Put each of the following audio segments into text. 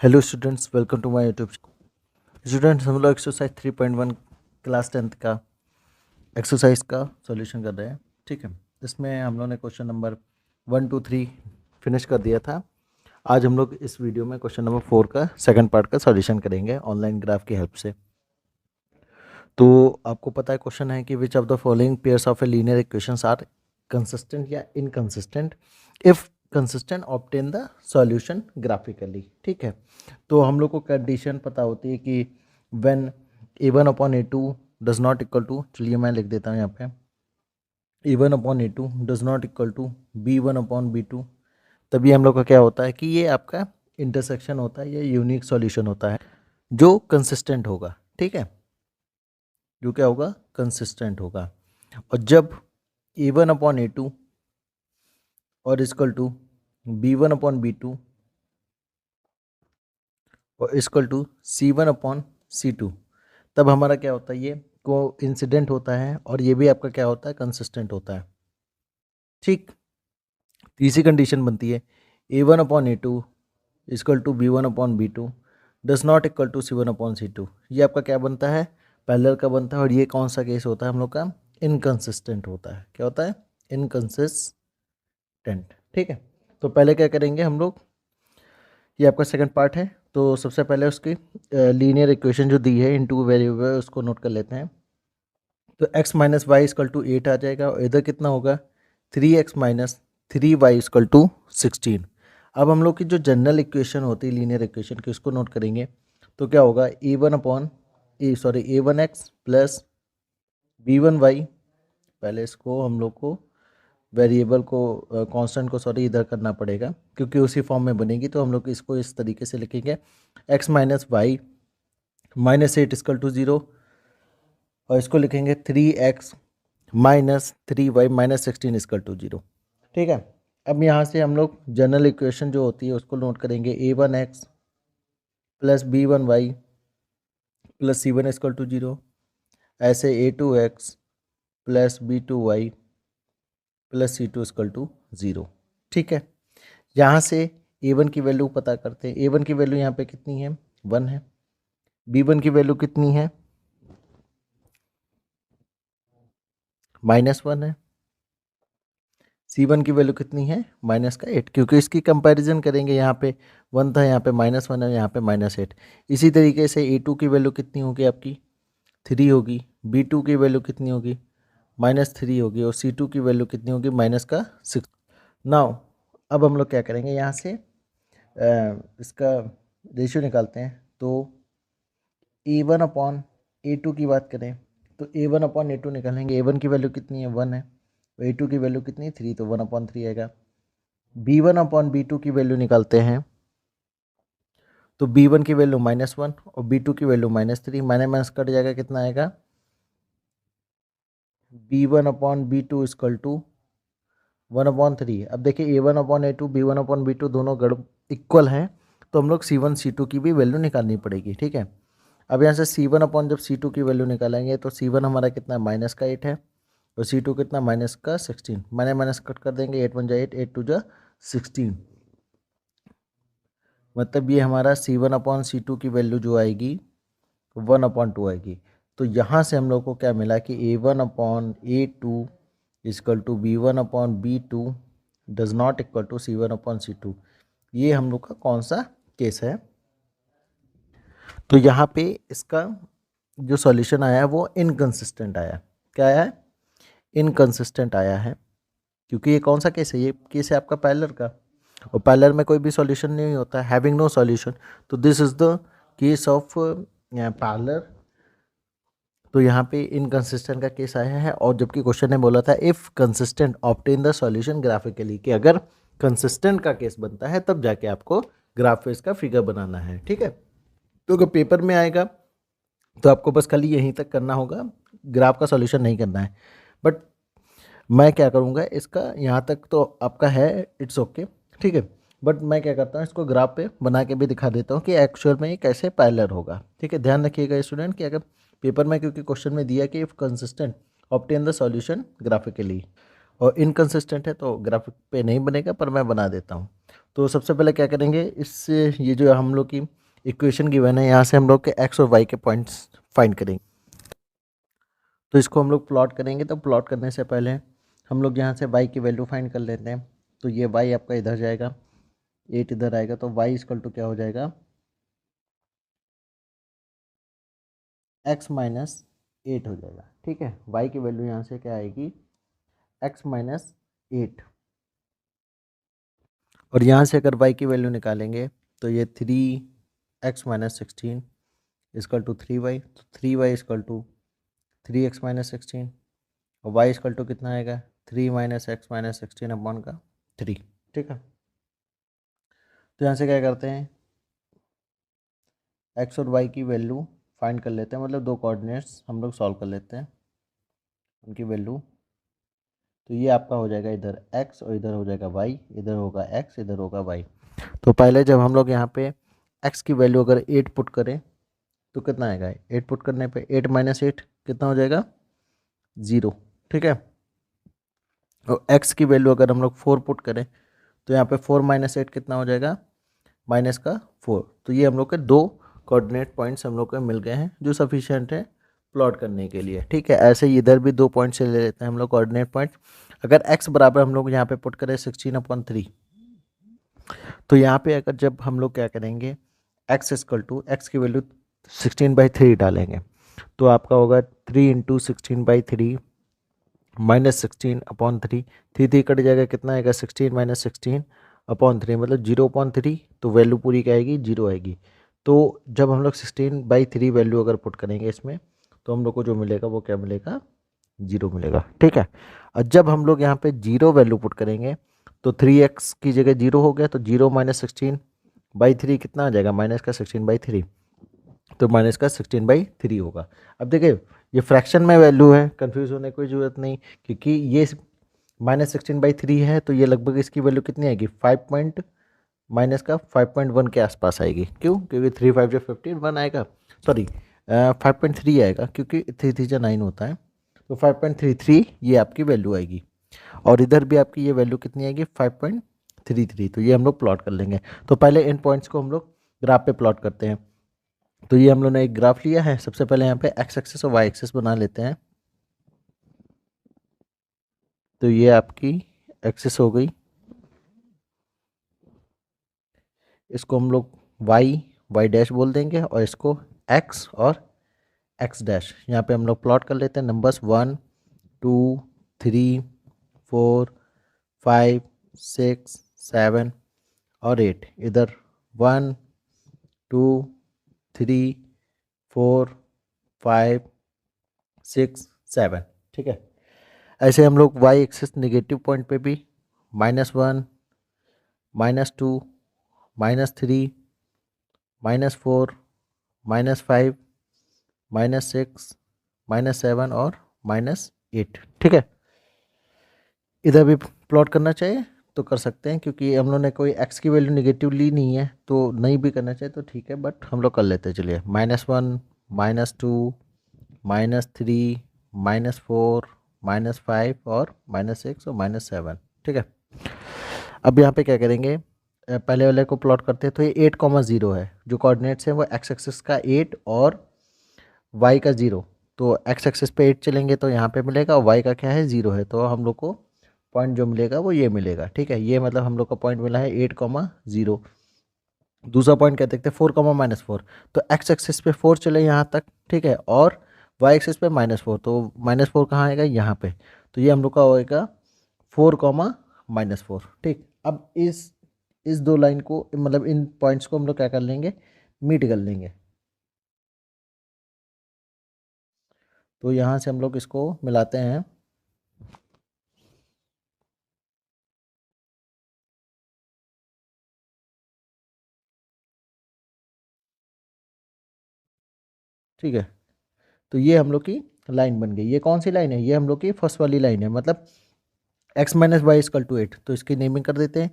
Hello students, welcome to my YouTube. Students, हम लोग exercise 3.1 class 10th का exercise का सॉल्यूशन कर रहे हैं। ठीक है, इसमें हम लोग ने क्वेश्चन नंबर 1 2 3 फिनिश कर दिया था। आज हम लोग इस वीडियो में क्वेश्चन नंबर 4 का सेकंड पार्ट का सॉल्यूशन करेंगे ऑनलाइन ग्राफ की हेल्प से। तो आपको पता है क्वेश्चन है कि which of the following pairs of a linear equations are consistent या inconsistent, if consistent obtain the solution graphically. ठीक है, तो हम लोग को कंडीशन पता होती है कि when a1/a2 does not equal to, चलिए मैं लिख देता हूँ यहाँ पे, a1/a2 does not equal to b1/b2, तभी हम लोग का क्या होता है कि ये आपका इंटरसेक्शन होता है, ये यूनिक सॉल्यूशन होता है जो कंसिस्टेंट होगा। ठीक है, जो क्या होगा, कंसिस्टेंट होगा। और जब a1/a2 और इक्वल टू b1/b2 और इक्वल टू c1/c2, तब हमारा क्या होता है, ये को इंसिडेंट होता है और ये भी आपका क्या होता है, कंसिस्टेंट होता है। ठीक, तीसरी कंडीशन बनती है a1/a2 equal to b1/b2 does not equal to c1/c2। ये आपका क्या बनता है, पैरेलल का बनता है। और ये कौन सा केस होता है हम लोग का, इनकंसिस्टेंट होता है। क्या होता है, इनकंसिस्टेंट। ठीक है, तो पहले क्या करेंगे हम लोग, ये आपका सेकंड पार्ट है। तो सबसे पहले उसकी लीनियर इक्वेशन जो दी है इन टू वेरिएबल उसको नोट कर लेते हैं। तो x minus Y equal to 8 आ जाएगा और इधर कितना होगा, 3x minus 3y equal to 16। अब हम लोग की जो जनरल इक्वेशन होती है लीनियर इक्वेशन की, उसको नोट करेंगे। तो क्या होगा, a1 प्लस b1y, पहले इसको हम लोग को वेरिएबल को कांस्टेंट को इधर करना पड़ेगा क्योंकि उसी फॉर्म में बनेगी। तो हम लोग इसको इस तरीके से लिखेंगे, x minus Y minus 8 equal to 0, और इसको लिखेंगे 3x minus 3y minus 16 equal to 0। ठीक है, अब यहाँ से हम लोग जनरल इक्वेशन जो होती है उसको नोट करेंगे, a1x plus b1y plus c1 equal to 0, ऐसे a2x plus b2y plus c2 equal to 0। ठीक है, यहाँ से a1 की वैल्यू पता करते हैं। a1 की वैल्यू यहाँ पे कितनी है, 1 है। b1 की वैल्यू कितनी है, -1 है। c1 की वैल्यू कितनी है, -8, क्योंकि इसकी कंपैरिजन करेंगे, यहाँ पे 1 था, यहाँ पे -1 है, यहाँ पे -8। इसी तरीके से a2 की वैल्यू कितनी होगी आपकी, 3 होगी। b2 की वैल्यू कितनी होगी, -3 होगी। और c2 की वैल्यू कितनी होगी, -6। नाउ अब हम लोग क्या करेंगे, यहाँ से इसका रेशियो निकालते हैं। तो a1/a2 की बात करें तो a1/a2 निकालेंगे। a1 की वैल्यू कितनी है, 1 है। a2 की वैल्यू कितनी है, 3, तो 1/3 आएगा। b1/b2 की वैल्यू निकालते हैं। तो b1 की वैल्यू -1 और b2 की वैल्यू -3, माइनस कट जाएगा, कितना आएगा, b1/b2 इक्वल टू 1/3। अब देखिए a1/a2 b1/b2 दोनों गड़ इक्वल हैं, तो हम लोग c1 c2 की भी वैल्यू निकालनी पड़ेगी। ठीक है, अब यहाँ से c1 जब c2 की वैल्यू निकालेंगे तो c1 हमारा कितना, -8 है, और c2 कितना, -16। माइनस कट कर देंगे, 8 1 जा 8, 8 2 जा 16, मतलब ये हमारा c1/c2 की वैल्यू जो आएगी 1/2 आएगी। तो यहाँ से हम लोग को क्या मिला कि a1/a2 equal to b1/b2 does not equal to c1/c2। ये हम लोग का कौन सा केस है। तो यहाँ पे इसका जो सॉल्यूशन आया है वो इनकंसिस्टेंट आया। क्या आया है, इनकंसिस्टेंट आया है, क्योंकि ये कौन सा केस है, ये केस है आपका पैरेलल का, और पैरेलल में कोई भी सॉल्यूशन नहीं होता, हैविंग नो सॉल्यूशन। तो this is the case of parallel. तो यहाँ पे इनकंसिस्टेंट का केस आया है। और जबकि क्वेश्चन ने बोला था if consistent obtain the solution graphically, कि अगर कंसिस्टेंट का केस बनता है तब जाके आपको ग्राफ फेस का फिगर बनाना है। ठीक है, तो अगर पेपर में आएगा तो आपको बस खाली यहीं तक करना होगा, ग्राफ का सॉल्यूशन नहीं करना है। बट मैं क्या करूँगा, इसका यहाँ तक तो आपका है, इट्स ओके। ठीक है, बट मैं क्या करता हूँ, इसको ग्राफ पे बना के भी दिखा देता हूँ कि एक्चुअल में ये कैसे पैरेलल होगा। ठीक है, ध्यान रखिएगा स्टूडेंट कि अगर पेपर में, क्योंकि क्वेश्चन में दिया कि if consistent obtain the solution graphically, और इनकंसिस्टेंट है तो ग्राफिक पे नहीं बनेगा, पर मैं बना देता हूँ। तो सबसे पहले क्या करेंगे, इससे ये जो हम लोग की इक्वेशन गिवन है यहाँ से हम लोग के एक्स और वाई के पॉइंट्स फाइंड करेंगे। तो इसको हम लोग प्लॉट करेंगे। तो प्लॉट करने से पहले हम लोग यहाँ से वाई की वैल्यू फाइंड कर लेते हैं। तो ये वाई आपका इधर जाएगा, 8 इधर आएगा, तो वाई इक्वल टू क्या हो जाएगा, एक्स माइनस 8 हो जाएगा। ठीक है, वाई की वैल्यू यहाँ से क्या आएगी, एक्स माइनस 8। और यहाँ से अगर वाई की वैल्यू निकालेंगे तो ये 3x-16 इक्वल टू 3y, तो 3y इक्वल टू 3x-16, और y इक्वल टू कितना आएगा, 3 - x - 16 अपॉन का 3। ठीक है, तो यहाँ से क्या करते हैं, x और y की वैल्यू फाइंड कर लेते हैं, मतलब दो कोऑर्डिनेट्स हम लोग सॉल्व कर लेते हैं उनकी वैल्यू। तो ये आपका हो जाएगा इधर x और इधर हो जाएगा y, इधर होगा x इधर होगा y। तो पहले जब हम लोग यहाँ पे x की वैल्यू अगर 8 पुट करें तो कितना आएगा, 8 पुट करने पे 8 - 8 कितना हो जाएगा, 0। ठीक है, और x की वैल्यू अगर हम लोग 4 पुट करें तो यहाँ पे 4 - 8 कितना हो जाएगा, माइनस का 4। तो ये हम लोग के दो कोऑर्डिनेट पॉइंट्स हम लोग को मिल गए हैं जो सफिशिएंट है प्लॉट करने के लिए। ठीक है, ऐसे ही इधर भी दो पॉइंट से ले लेते हैं हम लोग कोऑर्डिनेट पॉइंट। अगर x बराबर हम लोग यहाँ पे पुट करें 16/3, तो यहाँ पे अगर जब हम लोग क्या करेंगे, x इक्वल टू x की वैल्यू 16/3 डालेंगे तो आपका होगा 3 × 16/3 -16/3। 3 कट जाएगा, कितना आएगा, 16 - 16/3 मतलब 0/3। तो वैल्यू पूरी क्या आएगी, 0 आएगी। तो जब हम लोग 16/3 वैल्यू अगर पुट करेंगे इसमें तो हम लोग को जो मिलेगा वो क्या मिलेगा, 0 मिलेगा। ठीक है, और जब हम लोग यहाँ पे 0 वैल्यू पुट करेंगे तो 3x की जगह 0 हो गया, तो 0 - 16/3 कितना आ जाएगा, -16/3। तो -16/3 होगा। अब देखिए ये फ्रैक्शन में वैल्यू है, कंफ्यूज होने की कोई ज़रूरत नहीं, क्योंकि ये -16/3 है तो ये लगभग इसकी वैल्यू कितनी आएगी, 5.1 के आसपास आएगी। क्यों, क्योंकि 3 5 जो 15 1 आएगा, सॉरी 5.3 आएगा, क्योंकि 3 3 जा 9 होता है। तो 5.33 ये आपकी वैल्यू आएगी, और इधर भी आपकी ये वैल्यू कितनी आएगी, 5.33। तो ये हम लोग प्लॉट कर लेंगे। तो पहले इन पॉइंट्स को हम लोग ग्राफ पे प्लॉट करते हैं। तो ये हम लोग ने एक ग्राफ लिया है, सबसे पहले यहाँ पे x एक्सिस और y एक्सिस बना लेते हैं। तो ये आपकी एक्सिस हो गई, इसको हम लोग y डैश बोल देंगे, और इसको x और x डैश यहाँ पे हम लोग प्लॉट कर लेते हैं। नंबर्स 1 2 3 4 5 6 7 और 8, इधर 1 2 3 4 5 6 7। ठीक है, ऐसे हम लोग y एक्सिस नेगेटिव पॉइंट पे भी -1 -2 -3 -4 -5 -6 -7 और -8। ठीक है, इधर भी प्लॉट करना चाहिए तो कर सकते हैं, क्योंकि हम लोग ने कोई x की वैल्यू नेगेटिव ली नहीं है, तो नहीं भी करना चाहिए तो ठीक है, बट हम लोग कर लेते हैं। चलिए -1 -2 -3 -4 -5 और -6 और -7। ठीक है, अब यहाँ पे क्या करेंगे, पहले वाले को प्लॉट करते हैं। तो ये 8,0 है, जो कोऑर्डिनेट्स हैं वो x एक्सिस का 8 और y का 0। तो x एक्सिस पे 8 चलेंगे तो यहाँ पे मिलेगा, और y का क्या है, 0 है, तो हम लोग को पॉइंट जो मिलेगा वो ये मिलेगा। ठीक है, ये मतलब हम लोग का पॉइंट मिला है 8,0। दूसरा पॉइंट क्या देखते हैं, 4,-4। तो x एक्सिस पे 4 चले यहाँ तक, ठीक है, और y एक्सिस पे -4, तो -4 कहाँ आएगा, यहाँ पे। तो ये हम लोग का होएगा 4,-4। ठीक, अब इस दो लाइन को, मतलब इन पॉइंट्स को हम लोग क्या कर लेंगे, मीट कर लेंगे। तो यहाँ से हम लोग इसको मिलाते हैं। ठीक है, तो ये हम लोग की लाइन बन गई। ये कौन सी लाइन है, ये हम लोग की फर्स्ट वाली लाइन है, मतलब x - y = 8। तो इसकी नेमिंग कर देते हैं,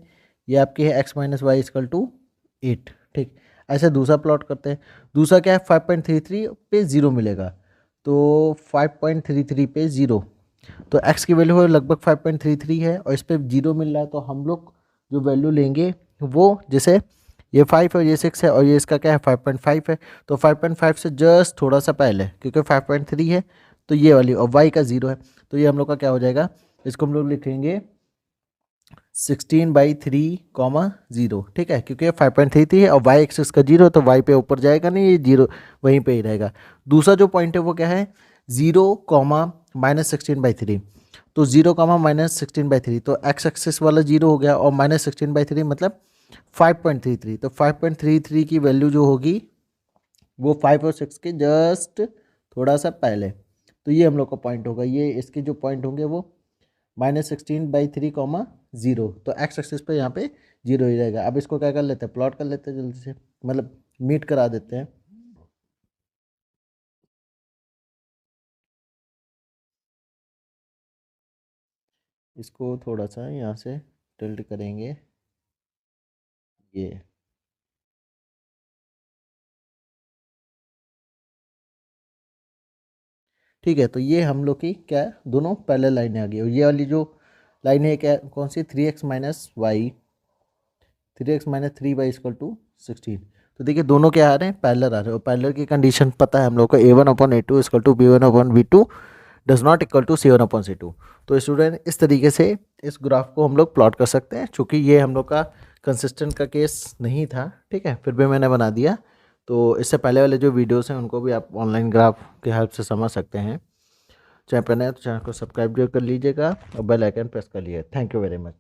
ये आपकी है x - y = 8। ठीक, ऐसे दूसरा प्लॉट करते हैं। दूसरा क्या है, 5.33 पे 0 मिलेगा, तो 5.33 पे 0, तो x की वैल्यू है लगभग 5.33 है, और इस पर 0 मिल रहा है, तो हम लोग जो वैल्यू लेंगे वो जैसे ये 5 है, ये 6 है और ये इसका क्या है 5.5 है, तो 5.5 से जस्ट थोड़ा सा पहले, क्योंकि 5.3 है तो ये वाली, और y का 0 है, तो ये हम लोग का क्या हो जाएगा, इसको हम लोग लिखेंगे 16/3, 0, ठीक है, क्योंकि 5.33 है और y एक्सिस का 0 तो y पे ऊपर जाएगा नहीं, ये 0 वहीं पे ही रहेगा। दूसरा जो पॉइंट है वो क्या है, 0, -16/3, तो 0, -16/3, तो x एक्सिस वाला 0 हो गया और -16/3 मतलब 5.33, तो 5.33 की वैल्यू जो होगी वो 5 और 6 के जस्ट थोड़ा सा पहले, तो ये हम लोग का पॉइंट होगा। ये इसके जो पॉइंट होंगे वो -16/3, 0, तो एक्स एक्सिस पे यहाँ पे 0 ही रहेगा। अब इसको क्या कर लेते हैं, प्लॉट कर लेते हैं जल्दी से, मतलब मीट करा देते हैं। इसको थोड़ा सा यहाँ से टिल्ट करेंगे, ये ठीक है। तो ये हम लोग की क्या है, दोनों पैरेलल लाइनें आ गई, और ये वाली जो लाइन है क्या कौन सी, 3x माइनस वाई, 3x-3y = 16। तो देखिए दोनों क्या आ रहे हैं, पैरेलल आ रहे हैं, और पैरेलल की कंडीशन पता है हम लोग को, a1/a2 = b1/b2 does not equal to c1/c2। तो स्टूडेंट इस तरीके से इस ग्राफ को हम लोग प्लॉट कर सकते हैं, चूँकि ये हम लोग का कंसिस्टेंट का केस नहीं था, ठीक है, फिर भी मैंने बना दिया। तो इससे पहले वाले जो वीडियोस हैं उनको भी आप ऑनलाइन ग्राफ की हेल्प से समझ सकते हैं। चैनल पर नए तो चैनल को सब्सक्राइब कर लीजिएगा और बेल आइकन प्रेस कर लीजिए। Thank you very much.